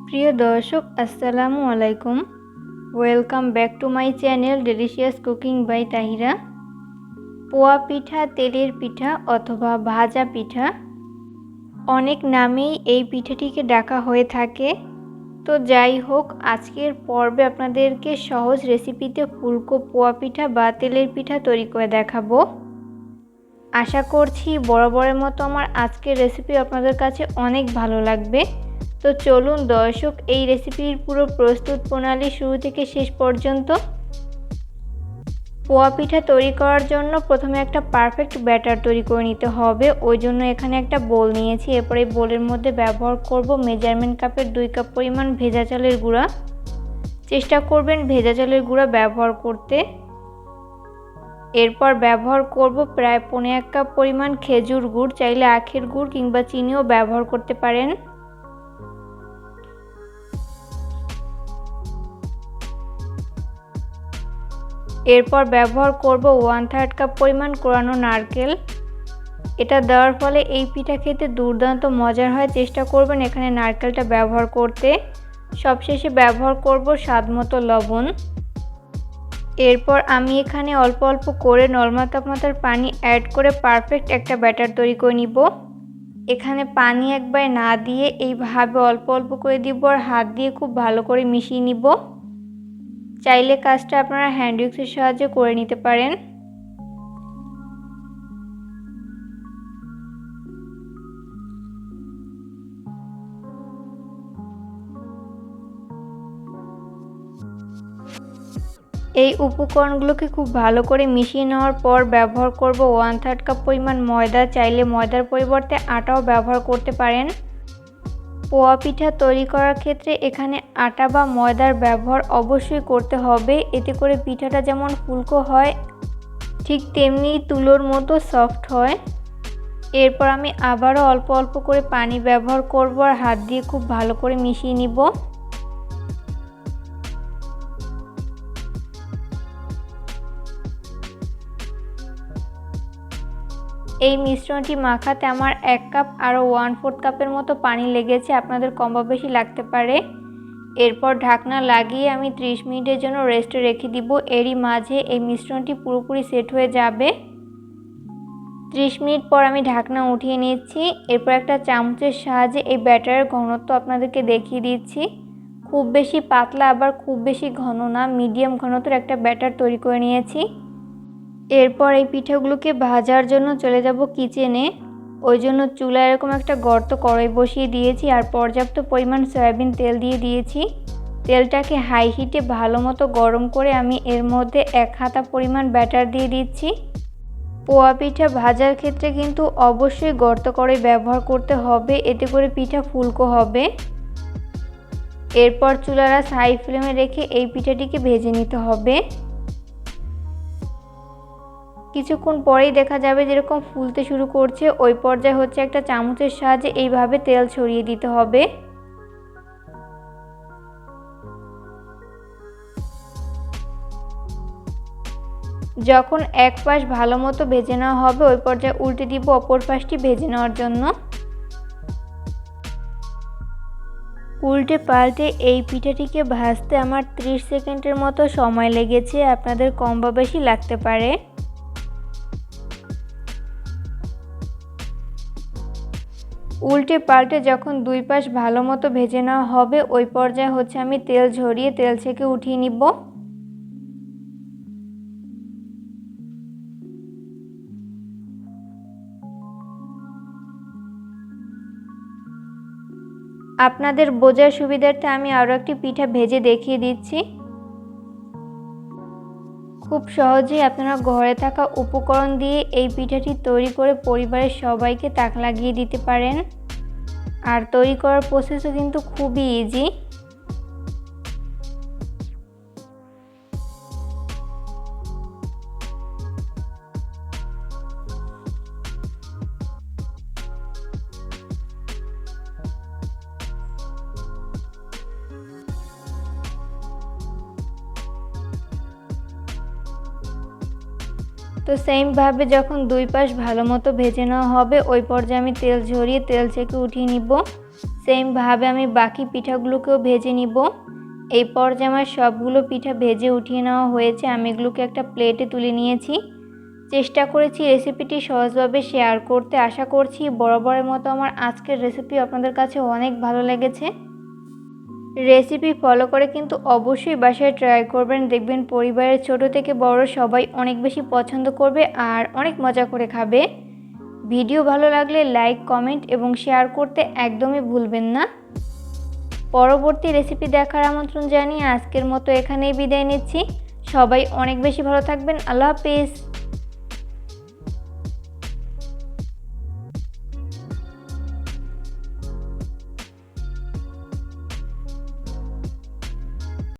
প্রিয় দর্শক আসসালামু আলাইকুম। Welcome back to my channel delicious cooking by Tahira. পোয়া পিঠা, তেলের পিঠা অথবা ভাজা পিঠা, অনেক নামেই এই পিঠাটিকে ডাকা হয়ে থাকে। তো যাই হোক, আজকের পর্বে আপনাদেরকে সহজ রেসিপিতে ফুলকো পোয়া পিঠা বা তেলের পিঠা তৈরি করে দেখাবো। আশা করছি বরাবরের মতো আমার আজকের রেসিপি আপনাদের কাছে অনেক ভালো লাগবে। তো চলুন দর্শক, এই রেসিপির পুরো প্রস্তুত প্রণালী শুরু থেকে শেষ পর্যন্ত। পোয়া পিঠা তৈরি করার জন্য প্রথমে একটা পারফেক্ট ব্যাটার তৈরি করে নিতে হবে। ওই জন্য এখানে একটা বোল নিয়েছি। এরপর এই বোলের মধ্যে ব্যবহার করব মেজারমেন্ট কাপের 2 কাপ পরিমাণ ভেজা চালের গুঁড়া। চেষ্টা করবেন ভেজা চালের গুঁড়া ব্যবহার করতে। এরপর ব্যবহার করব প্রায় 1.5 কাপ পরিমাণ খেজুর গুড়। চাইলে আখের গুড় কিংবা চিনিও ব্যবহার করতে পারেন। এরপর ব্যবহার করব 1/3 কাপ পরিমাণ কোরানো নারকেল। এটা দেওয়ার ফলে এই পিঠা খেতে দুর্দান্ত মজার হয়। চেষ্টা করবেন এখানে নারকেলটা ব্যবহার করতে। সবশেষে ব্যবহার করব স্বাদমতো লবণ। এরপর আমি এখানে অল্প অল্প করে নরমাল তাপমাত্রার পানি অ্যাড করে পারফেক্ট একটা ব্যাটার তৈরি করে নিব। এখানে পানি একবারে না দিয়ে এইভাবে অল্প অল্প করে দিব আর হাত দিয়ে খুব ভালো করে মিশিয়ে নিব। চাইলে কাজটা আপনারা হ্যান্ড উইক্সের সাহায্যে করে নিতে পারেন। এই উপকরণগুলোকে খুব ভালো করে মিশিয়ে নেওয়ার পর ব্যবহার করব 1/3 কাপ পরিমাণ ময়দা। চাইলে ময়দার পরিবর্তে আটাও ব্যবহার করতে পারেন। পোয়া পিঠা তৈরি করার ক্ষেত্রে এখানে আটা বা ময়দার ব্যবহার অবশ্যই করতে হবে। এতে করে পিঠাটা যেমন ফুলকো হয়, ঠিক তেমনি তুলোর মতো সফট হয়। এরপর আমি আবারও অল্প অল্প করে পানি ব্যবহার করব আর হাত দিয়ে খুব ভালো করে মিশিয়ে নিব। এই মিশ্রণটি মাখাতে আমার 1 কাপ আরও 1/4 কাপের মতো পানি লেগেছে। আপনাদের কম বা বেশি লাগতে পারে। এরপর ঢাকনা লাগিয়ে আমি 30 মিনিটের জন্য রেস্টে রেখে দিব। এরই মাঝে এই মিশ্রণটি পুরোপুরি সেট হয়ে যাবে। 30 মিনিট পর আমি ঢাকনা উঠিয়ে নিচ্ছি। এরপর একটা চামচের সাহায্যে এই ব্যাটারের ঘনত্ব আপনাদেরকে দেখিয়ে দিচ্ছি। খুব বেশি পাতলা আবার খুব বেশি ঘন না, মিডিয়াম ঘনত্বের একটা ব্যাটার তৈরি করে নিয়েছি। এরপর এই পিঠাগুলোকে ভাজার জন্য চলে যাব কিচেনে। ওই জন্য চুলায় এরকম একটা গর্ত কড়াই বসিয়ে দিয়েছি আর পর্যাপ্ত পরিমাণ সয়াবিন তেল দিয়ে দিয়েছি। তেলটাকে হাই হিটে ভালো মতো গরম করে আমি এর মধ্যে 1 হাতা পরিমাণ ব্যাটার দিয়ে দিচ্ছি। পোয়া পিঠা ভাজার ক্ষেত্রে কিন্তু অবশ্যই গর্ত কড়াই ব্যবহার করতে হবে, এতে করে পিঠা ফুলকো হবে। এরপর চুলার আঁচ হাই ফ্লেমে রেখে এই পিঠাটিকে ভেজে নিতে হবে। কিছুক্ষণ পরেই দেখা যাবে যেরকম ফুলতে শুরু করছে, ওই পর্যায়ে হচ্ছে একটা চামচের সাহায্যে এইভাবে তেল ছড়িয়ে দিতে হবে। যখন এক পাশ ভালো মতো ভেজে নেওয়া হবে, ওই পর্যায়ে উল্টে দিব অপর পাশটি ভেজে নেওয়ার জন্য। উল্টে পাল্টে এই পিঠাটিকে ভাজতে আমার 30 সেকেন্ডের মতো সময় লেগেছে। আপনাদের কম বা বেশি লাগতে পারে। উল্টে পাল্টে যখন 2 পাশ ভালো মতো ভেজে নেওয়া হবে, ওই পর্যায়ে হচ্ছে আমি তেল ঝরিয়ে তেল ছেঁকে উঠিয়ে নিব। আপনাদের বোঝার সুবিধার্থে আমি আরও একটি পিঠা ভেজে দেখিয়ে দিচ্ছি। খুব সহজেই আপনারা ঘরে থাকা উপকরণ দিয়ে এই পিঠাটি তৈরি করে পরিবারের সবাইকে তাক লাগিয়ে দিতে পারেন। আর তৈরি করার প্রসেসও কিন্তু খুবই ইজি। তো সেমভাবে যখন 2 পাশ ভালো মতো ভেজে নেওয়া হবে, ওই পর্যায়ে আমি তেল ঝরিয়ে তেল ছেঁকে উঠিয়ে নিব। সেমভাবে আমি বাকি পিঠাগুলোকেও ভেজে নিব। এই পর্যায়ে আমার সবগুলো পিঠা ভেজে উঠিয়ে নেওয়া হয়েছে। আমি এগুলোকে একটা প্লেটে তুলে নিয়েছি। চেষ্টা করেছি রেসিপিটি সহজভাবে শেয়ার করতে। আশা করছি বরাবরের মতো আমার আজকের রেসিপি আপনাদের কাছে অনেক ভালো লেগেছে। রেসিপি ফলো করে কিন্তু অবশ্যই বাসায় ট্রাই করবেন। দেখবেন পরিবারের ছোট থেকে বড় সবাই অনেক বেশি পছন্দ করবে আর অনেক মজা করে খাবে। ভিডিও ভালো লাগলে লাইক, কমেন্ট এবং শেয়ার করতে একদমই ভুলবেন না। পরবর্তী রেসিপি দেখার আমন্ত্রণ জানিয়ে আজকের মতো এখানেই বিদায় নিচ্ছি। সবাই অনেক বেশি ভালো থাকবেন। আল্লাহ হাফেজ।